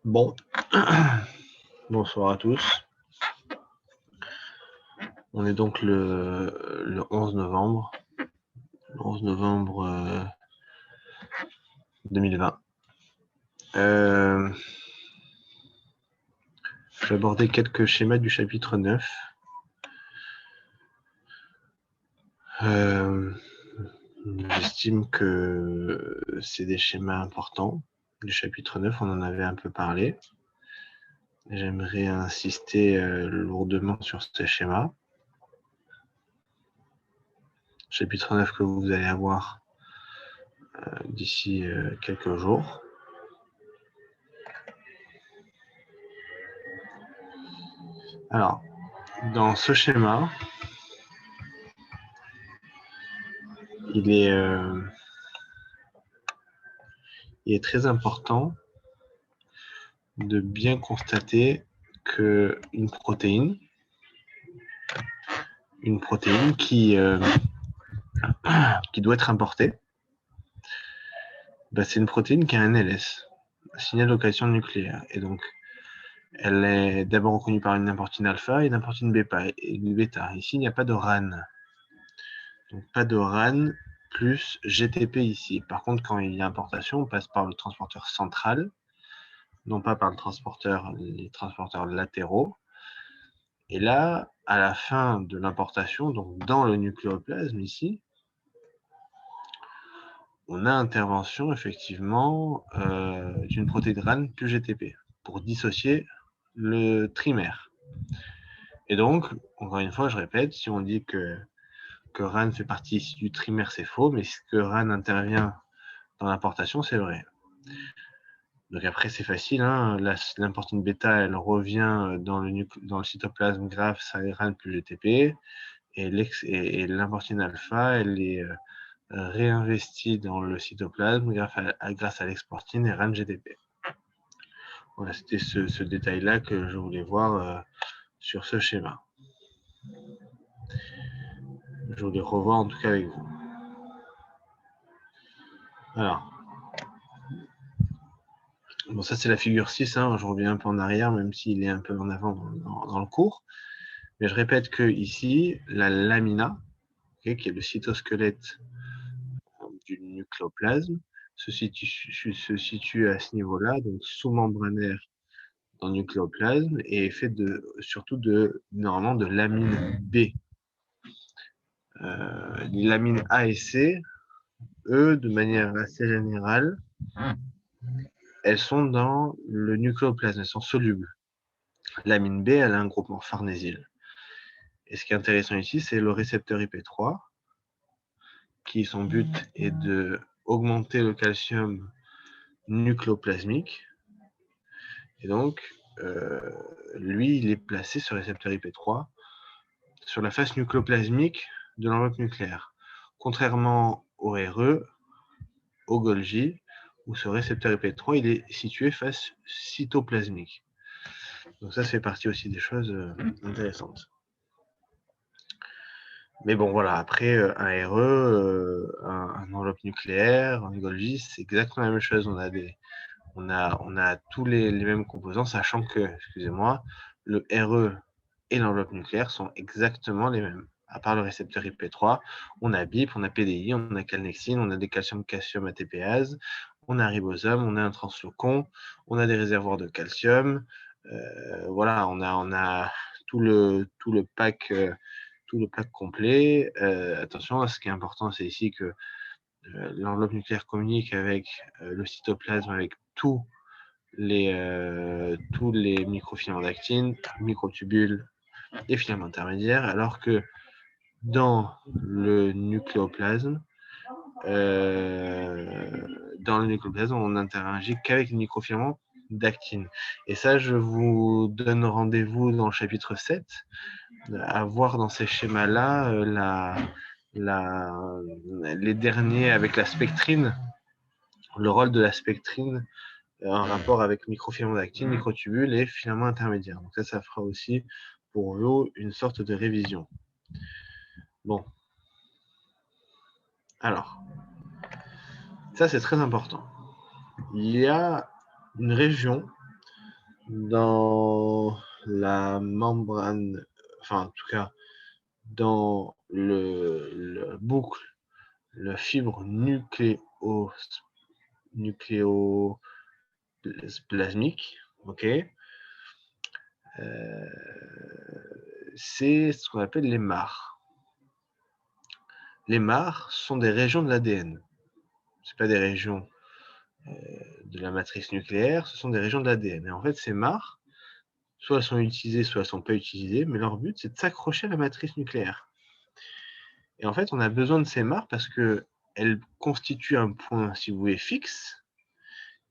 Bon, bonsoir à tous. On est donc le 11 novembre. Le 11 novembre 2020. Je vais aborder quelques schémas du chapitre 9. J'estime que c'est des schémas importants. Du chapitre 9, on en avait un peu parlé. J'aimerais insister lourdement sur ces schémas. Chapitre 9 que vous allez avoir d'ici quelques jours. Alors, dans ce schéma, il est très important de bien constater qu'une protéine qui doit être importée, c'est une protéine qui a un LS, un signal de localisation nucléaire. Et donc, elle est d'abord reconnue par une importune alpha et une importune bêta. Ici, il n'y a pas de RAN. Donc, pas de RAN plus GTP ici. Par contre, quand il y a importation, on passe par le transporteur central, non pas par les transporteurs latéraux. Et là, à la fin de l'importation, donc dans le nucléoplasme ici, on a intervention effectivement d'une protéine RAN plus GTP pour dissocier le trimère. Et donc, encore une fois, je répète, si on dit que RAN fait partie ici du trimère, c'est faux, mais ce que RAN intervient dans l'importation, c'est vrai. Donc après, c'est facile, hein, l'importune bêta, elle revient dans le cytoplasme grâce à RAN plus GTP, et l'importune alpha, elle est réinvestie dans le cytoplasme grâce à l'exportine et RAN GTP. Voilà, c'était ce détail-là que je voulais voir sur ce schéma. Je voulais revoir en tout cas avec vous. Alors, bon, ça c'est la figure 6, hein, je reviens un peu en arrière, même s'il est un peu en avant dans le cours. Mais je répète que ici, la lamina, qui est le cytosquelette du nucléoplasme, se situe à ce niveau-là, donc sous-membranaire dans le nucléoplasme, et est fait surtout normalement de lamine B. Les lamines A et C, eux, de manière assez générale, elles sont dans le nucléoplasme, elles sont solubles. Lamine B, elle a un groupement farnésyl. Et ce qui est intéressant ici, c'est le récepteur IP3, qui son but est de augmenter le calcium nucléoplasmique. Et donc, lui, il est placé sur le récepteur IP3 sur la face nucléoplasmique de l'enveloppe nucléaire. Contrairement au RE, au Golgi, où ce récepteur IP3, il est situé face cytoplasmique. Donc ça fait partie aussi des choses intéressantes. Mais bon, voilà, après, un RE, un enveloppe nucléaire, un Golgi, c'est exactement la même chose. On a tous les mêmes composants, sachant que, excusez-moi, le RE et l'enveloppe nucléaire sont exactement les mêmes. À part le récepteur IP3, on a BIP, on a PDI, on a calnexine, on a des calcium ATPases, on a un ribosome, on a un translocon, on a des réservoirs de calcium. Voilà, on a tout le pack complet. Attention, ce qui est important, c'est ici que l'enveloppe nucléaire communique avec le cytoplasme, avec tous les microfilaments d'actine, microtubules et filaments intermédiaires, alors que dans le nucléoplasme, on n'interagit qu'avec les microfilaments d'actine. Et ça, je vous donne rendez-vous dans le chapitre 7, à voir dans ces schémas-là les derniers avec la spectrine, le rôle de la spectrine en rapport avec microfilaments d'actine, microtubules et filaments intermédiaires. Donc ça fera aussi pour vous une sorte de révision. Bon. Alors, ça c'est très important. Il y a une région dans la membrane, enfin en tout cas dans le boucle, la fibre nucléoplasmique, ok, c'est ce qu'on appelle les mares. Les mares sont des régions de l'ADN. Ce pas des régions de la matrice nucléaire, ce sont des régions de l'ADN. Et en fait, ces mares, soit elles sont utilisées, soit elles ne sont pas utilisées, mais leur but, c'est de s'accrocher à la matrice nucléaire. Et en fait, on a besoin de ces mares parce qu'elles constituent un point, si vous voulez, fixe.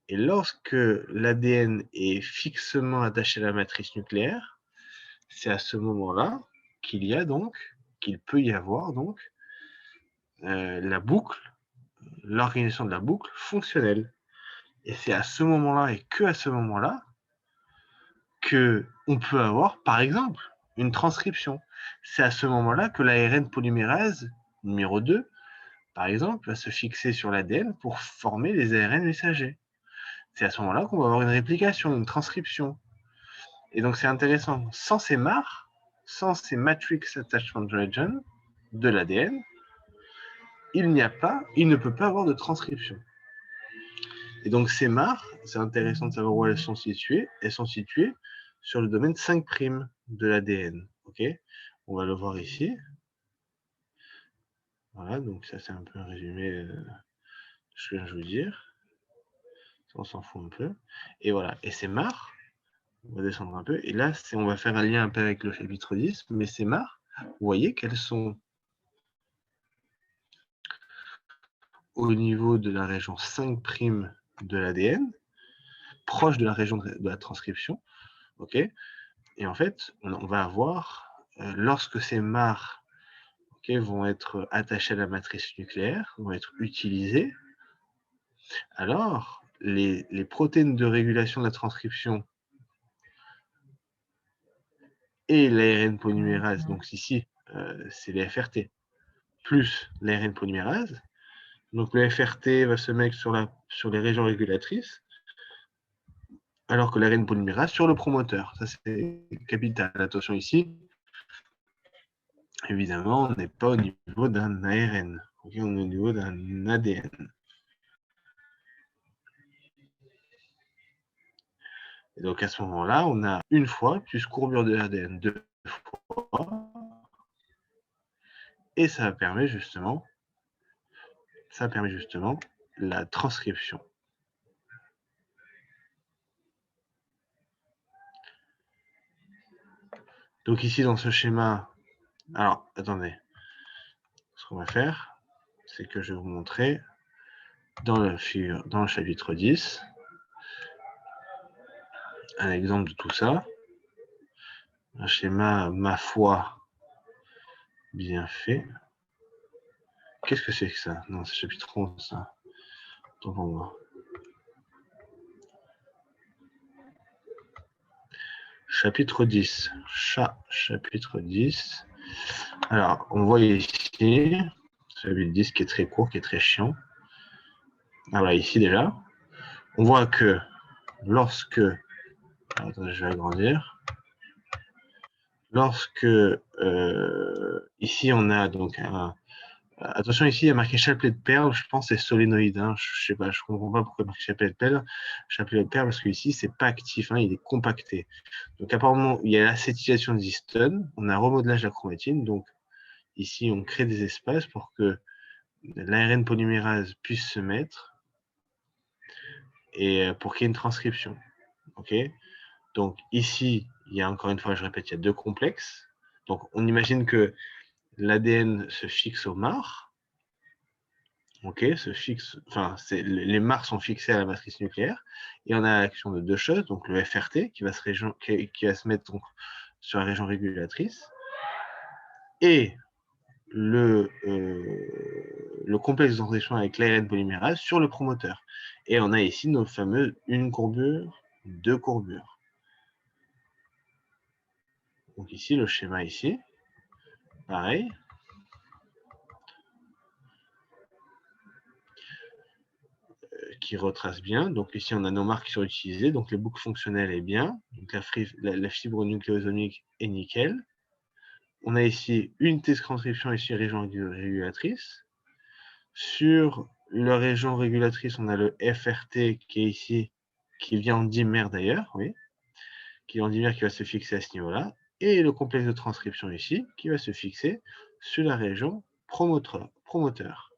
Et lorsque l'ADN est fixement attaché à la matrice nucléaire, c'est à ce moment-là qu'il peut y avoir donc la boucle, l'organisation de la boucle fonctionnelle. Et c'est à ce moment-là et que à ce moment-là qu'on peut avoir, par exemple, une transcription. C'est à ce moment-là que l'ARN polymérase numéro 2, par exemple, va se fixer sur l'ADN pour former les ARN messagers. C'est à ce moment-là qu'on va avoir une réplication, une transcription. Et donc c'est intéressant. Sans ces mares, sans ces matrix attachment region de l'ADN, il ne peut pas avoir de transcription. Et donc ces mares, c'est intéressant de savoir où elles sont situées. Elles sont situées sur le domaine 5' de l'ADN. Okay, on va le voir ici. Voilà, donc ça c'est un peu un résumé de ce que je veux dire. On s'en fout un peu. Et voilà, et ces mares, on va descendre un peu, et là on va faire un lien un peu avec le chapitre 10, mais ces mares, vous voyez qu'elles sont au niveau de la région 5' de l'ADN, proche de la région de la transcription, ok. Et en fait, on va avoir, lorsque ces mares vont être attachées à la matrice nucléaire, vont être utilisées, alors les protéines de régulation de la transcription et l'ARN polymérase, donc ici, c'est les FRT, plus l'ARN polymérase. Donc le FRT va se mettre sur les régions régulatrices, alors que l'ARN polymérase sur le promoteur. Ça, c'est capital. Attention ici, évidemment, on n'est pas au niveau d'un ARN. Okay, on est au niveau d'un ADN. Et donc à ce moment-là, on a une fois plus courbure de l'ADN 2 fois. Et ça permet justement la transcription. Donc ici dans ce schéma, alors attendez, ce qu'on va faire, c'est que je vais vous montrer dans le chapitre 10 un exemple de tout ça. Un schéma, ma foi, bien fait. Qu'est-ce que c'est que ça? Non, c'est chapitre 11, ça. Attends pour moi. Chapitre 10. Chapitre 10. Alors, on voit ici, chapitre 10 qui est très court, qui est très chiant. Ah bah ici déjà, on voit que lorsque, attendez, je vais agrandir. Lorsque ici on a donc un, attention ici il y a marqué chapelet de perles, je pense que c'est solénoïde, hein. Je sais pas, je comprends pas pourquoi il y a marqué chapelet de perles parce que ici c'est pas actif, hein, il est compacté. Donc apparemment il y a l'acétylation des histones, on a un remodelage de la chromatine, donc ici on crée des espaces pour que l'ARN polymérase puisse se mettre et pour qu'il y ait une transcription. Ok. Donc ici, il y a encore une fois, je répète, il y a deux complexes. Donc on imagine que l'ADN se fixe aux mares. Ok, se fixe, enfin, les mares sont fixées à la matrice nucléaire. Et on a l'action de deux choses, donc le FRT qui va se mettre donc, sur la région régulatrice. Et le complexe de transcription avec l'ARN polymérase sur le promoteur. Et on a ici nos fameuses une courbure, deux courbures. Donc ici, le schéma ici, pareil. qui retrace bien. Donc ici, on a nos marques qui sont utilisées. Donc les boucles fonctionnelles est bien. Donc la fibre nucléosomique est nickel. On a ici unité de transcription, ici région régulatrice. Sur la région régulatrice, on a le FRT qui est ici, qui vient en dimère d'ailleurs, oui, qui est en dimère qui va se fixer à ce niveau-là. Et le complexe de transcription ici, qui va se fixer sur la région promoteur.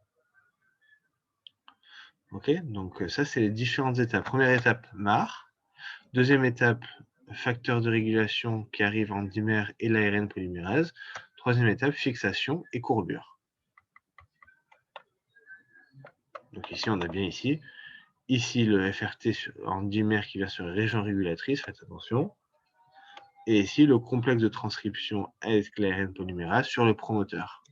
Ok, donc ça, c'est les différentes étapes. Première étape, MAR. Deuxième étape, facteur de régulation qui arrive en dimère et l'ARN polymérase. Troisième étape, fixation et courbure. Donc ici, on a bien ici le FRT en dimère qui va sur la région régulatrice, faites attention. Et ici, le complexe de transcription avec l'ARN polymérase sur le promoteur.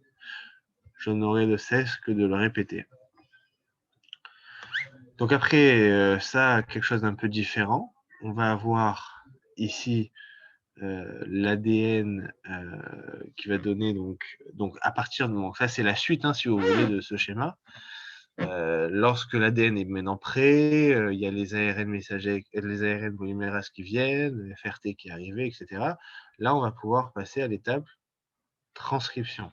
Je n'aurai de cesse que de le répéter. Donc après ça, quelque chose d'un peu différent. On va avoir ici l'ADN qui va donner donc à partir de donc ça c'est la suite si vous voulez de ce schéma. Lorsque l'ADN est maintenant prêt, il y a les ARN messagers, les ARN polymérases qui viennent, le FRT qui est arrivé, etc. Là, on va pouvoir passer à l'étape transcription.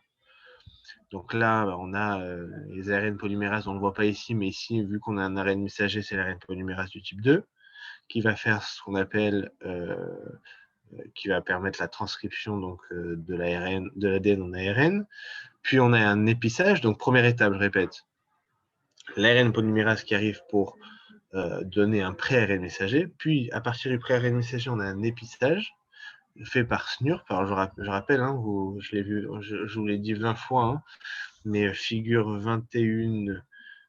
Donc là, on a les ARN polymérases, on ne le voit pas ici, mais ici, vu qu'on a un ARN messager, c'est l'ARN polymérase du type 2, qui va faire ce qu'on appelle qui va permettre la transcription donc, de l'ADN en ARN. Puis on a un épissage. Donc première étape, je répète, l'ARN polymérase qui arrive pour donner un pré-ARN messager. Puis à partir du pré-ARN messager, on a un épissage fait par SNURP. Alors je rappelle, je l'ai vu, je vous l'ai dit 20 fois, mais figure 21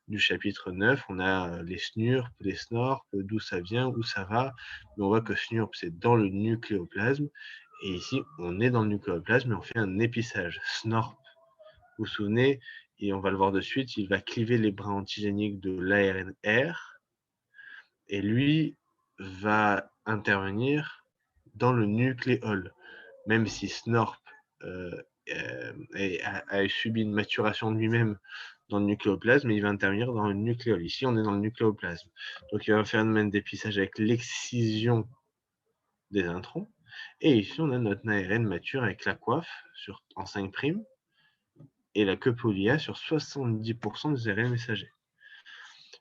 du chapitre 9, on a les SNURP, les SNORP, d'où ça vient, où ça va. Mais on voit que SNURP, c'est dans le nucléoplasme. Et ici, on est dans le nucléoplasme et on fait un épissage. SNORP, vous vous souvenez, et on va le voir de suite, il va cliver les brins antigéniques de l'ARN-R et lui va intervenir dans le nucléole. Même si SNORP a subi une maturation de lui-même dans le nucléoplasme, il va intervenir dans le nucléole. Ici, on est dans le nucléoplasme. Donc, il va faire un domaine d'épissage avec l'excision des introns. Et ici, on a notre ARN mature avec la coiffe en 5' et la queue polia sur 70% des ARN messagers.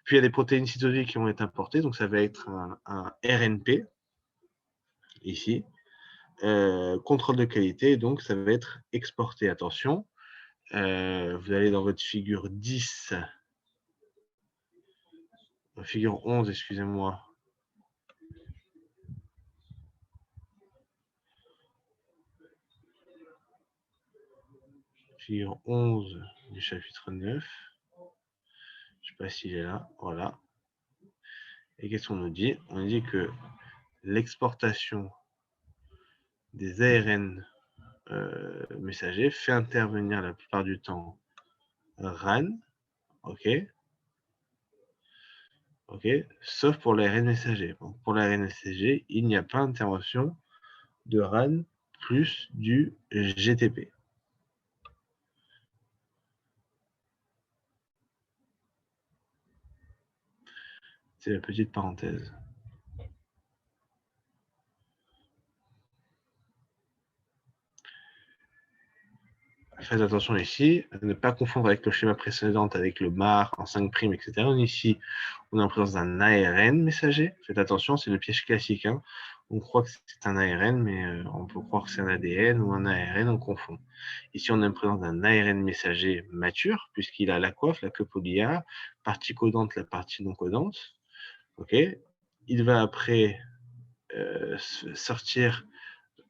Puis, il y a des protéines cytosoliques qui vont être importées. Donc, ça va être un RNP, ici. Contrôle de qualité, donc ça va être exporté. Attention, vous allez dans votre figure 10, figure 11, excusez-moi. Figure 11 du chapitre 9. Je ne sais pas s'il est là. Voilà. Et qu'est-ce qu'on nous dit? On nous dit que l'exportation des ARN messagers fait intervenir la plupart du temps RAN, ok, sauf pour l'ARN messager. Bon, pour l'ARN messager, il n'y a pas intervention de RAN plus du GTP. C'est la petite parenthèse. Faites attention ici, à ne pas confondre avec le schéma précédent, avec le MAR en 5', etc. Ici, on est en présence d'un ARN messager. Faites attention, c'est le piège classique. On croit que c'est un ARN, mais on peut croire que c'est un ADN ou un ARN, on confond. Ici, on est en présence d'un ARN messager mature, puisqu'il a la coiffe, la queue polia, partie codante, la partie non codante. Ok. Il va après sortir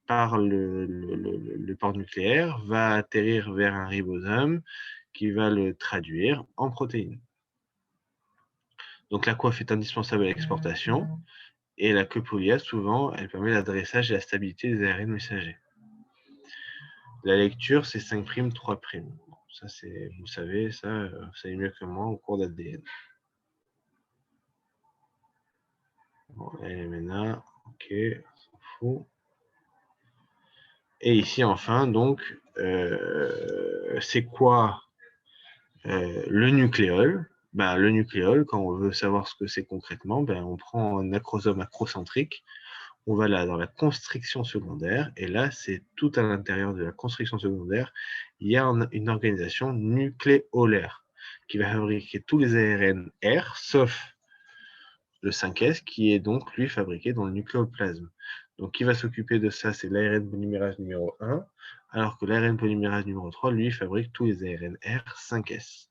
par le port nucléaire, va atterrir vers un ribosome qui va le traduire en protéines. Donc la coiffe est indispensable à l'exportation et la queue polia, souvent, elle permet l'adressage et la stabilité des ARN messagers. La lecture, c'est 5', 3'. Bon, ça, c'est, vous savez, ça, vous savez mieux que moi au cours d'ADN. Bon, LMNA, ok, on s'en fout. Et ici, enfin, donc, c'est quoi le nucléole? ben, le nucléole, quand on veut savoir ce que c'est concrètement, ben, on prend un acrosome acrocentrique, on va là dans la constriction secondaire, et là, c'est tout à l'intérieur de la constriction secondaire, il y a une organisation nucléolaire qui va fabriquer tous les ARN R, sauf le 5S, qui est donc, lui, fabriqué dans le nucléoplasme. Donc, qui va s'occuper de ça, c'est l'ARN polymérase numéro 1, alors que l'ARN polymérase numéro 3, lui, fabrique tous les ARN R 5S.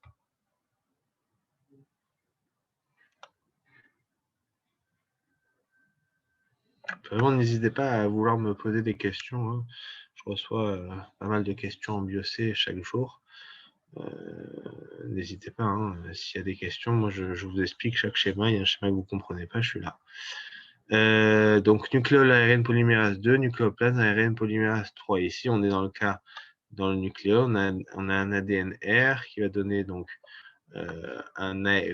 Vraiment, n'hésitez pas à vouloir me poser des questions. Hein. Je reçois pas mal de questions en BioC chaque jour. N'hésitez pas. Hein. S'il y a des questions, moi, je vous explique chaque schéma. Il y a un schéma que vous ne comprenez pas, je suis là. Donc, nucléole ARN polymérase 2, nucléoplasme ARN polymérase 3. Ici, on est dans le cas, dans le nucléole, on a un ADN R qui va donner donc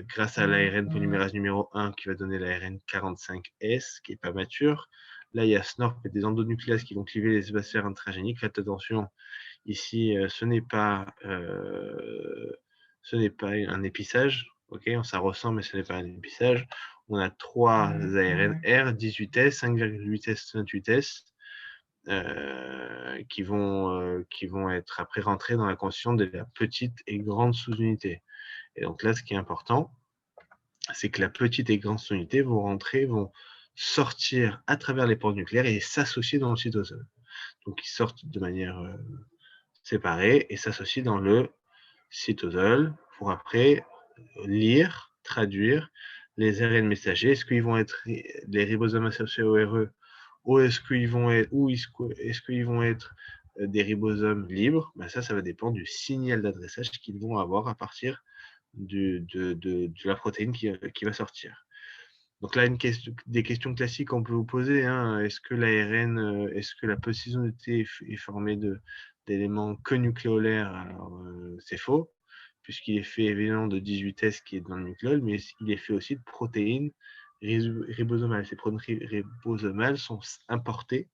grâce à l'ARN polymérase numéro 1 qui va donner l'ARN 45S qui n'est pas mature. Là, il y a SNORP et des endonucléases qui vont cliver les spaceurs intragéniques. Faites attention, ici, ce n'est pas un épissage. Okay, ça ressemble, mais ce n'est pas un épissage. On a 3 ARN R, 18S, 5,8S, 28S. Qui vont être après rentrés dans la conscience de la petite et grande sous-unité. Et donc là, ce qui est important, c'est que la petite et grande sous-unité vont sortir à travers les pores nucléaires et s'associer dans le cytosol. Donc, ils sortent de manière séparée et s'associent dans le cytosol pour après lire, traduire les ARN messagers. Est-ce qu'ils vont être les ribosomes associés au RE ou est-ce qu'ils vont être des ribosomes libres? Ben ça va dépendre du signal d'adressage qu'ils vont avoir à partir de la protéine qui va sortir. Donc là, des questions classiques qu'on peut vous poser, hein, est-ce que l'ARN, est-ce que la petite unité est formée d'éléments que nucléolaires? Alors, c'est faux, puisqu'il est fait évidemment de 18S qui est dans le nucléole, mais il est fait aussi de protéines ribosomales. Ces protéines ribosomales sont importées,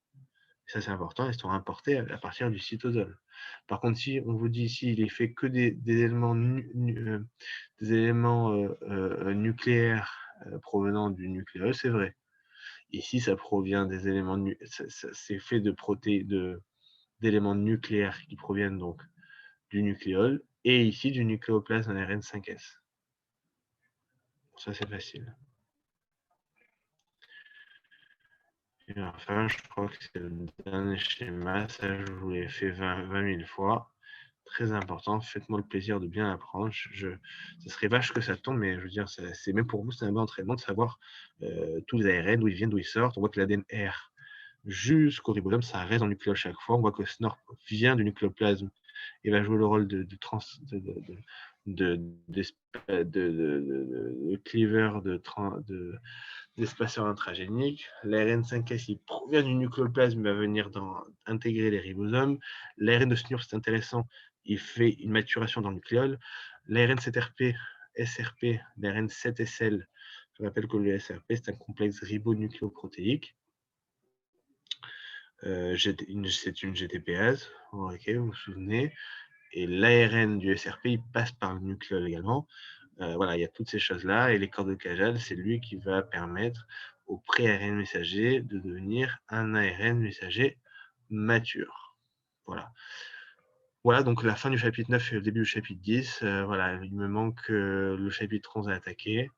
ça c'est important, elles sont importées à partir du cytosol. Par contre, si on vous dit ici, il est fait que des éléments, nucléaires provenant du nucléole, c'est vrai. Ici, ça provient des éléments, c'est fait d'éléments nucléaires qui proviennent donc du nucléole, et ici du nucléoplasme en ARN 5S. Ça, c'est facile. Et enfin, je crois que c'est le dernier schéma. Ça, je vous l'ai fait 20 000 fois. Très important. Faites-moi le plaisir de bien apprendre. Ça serait vache que ça tombe, mais je veux dire, c'est même pour vous, c'est un bon entraînement de savoir tous les ARN, d'où ils viennent, d'où ils sortent. On voit que l'ADN R jusqu'au ribosome, ça reste dans le nucléole chaque fois. On voit que SNORP vient du nucléoplasme et va jouer le rôle de cleaver, d'espaceur intragénique. L'ARN 5S, il provient du nucléoplasme, il va venir intégrer les ribosomes. L'ARN de SNURP, c'est intéressant, il fait une maturation dans le nucléole. L'ARN 7RP, SRP, l'ARN 7SL, je rappelle que le SRP, c'est un complexe ribonucléoprotéique. C'est une GTPase, ok, vous vous souvenez. Et l'ARN du SRP, il passe par le nucléole également. Voilà, il y a toutes ces choses-là. Et les cordes de Cajal, c'est lui qui va permettre au pré-ARN messager de devenir un ARN messager mature. Voilà. Voilà, donc la fin du chapitre 9 et le début du chapitre 10. Voilà, il me manque le chapitre 11 à attaquer.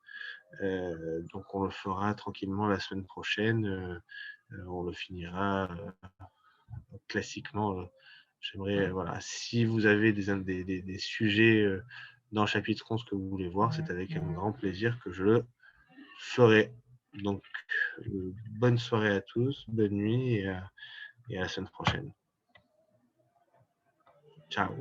Donc on le fera tranquillement la semaine prochaine. On le finira classiquement. J'aimerais, voilà, si vous avez des sujets dans le chapitre 11 que vous voulez voir, c'est avec un grand plaisir que je le ferai. Donc, bonne soirée à tous, bonne nuit et à la semaine prochaine. Ciao.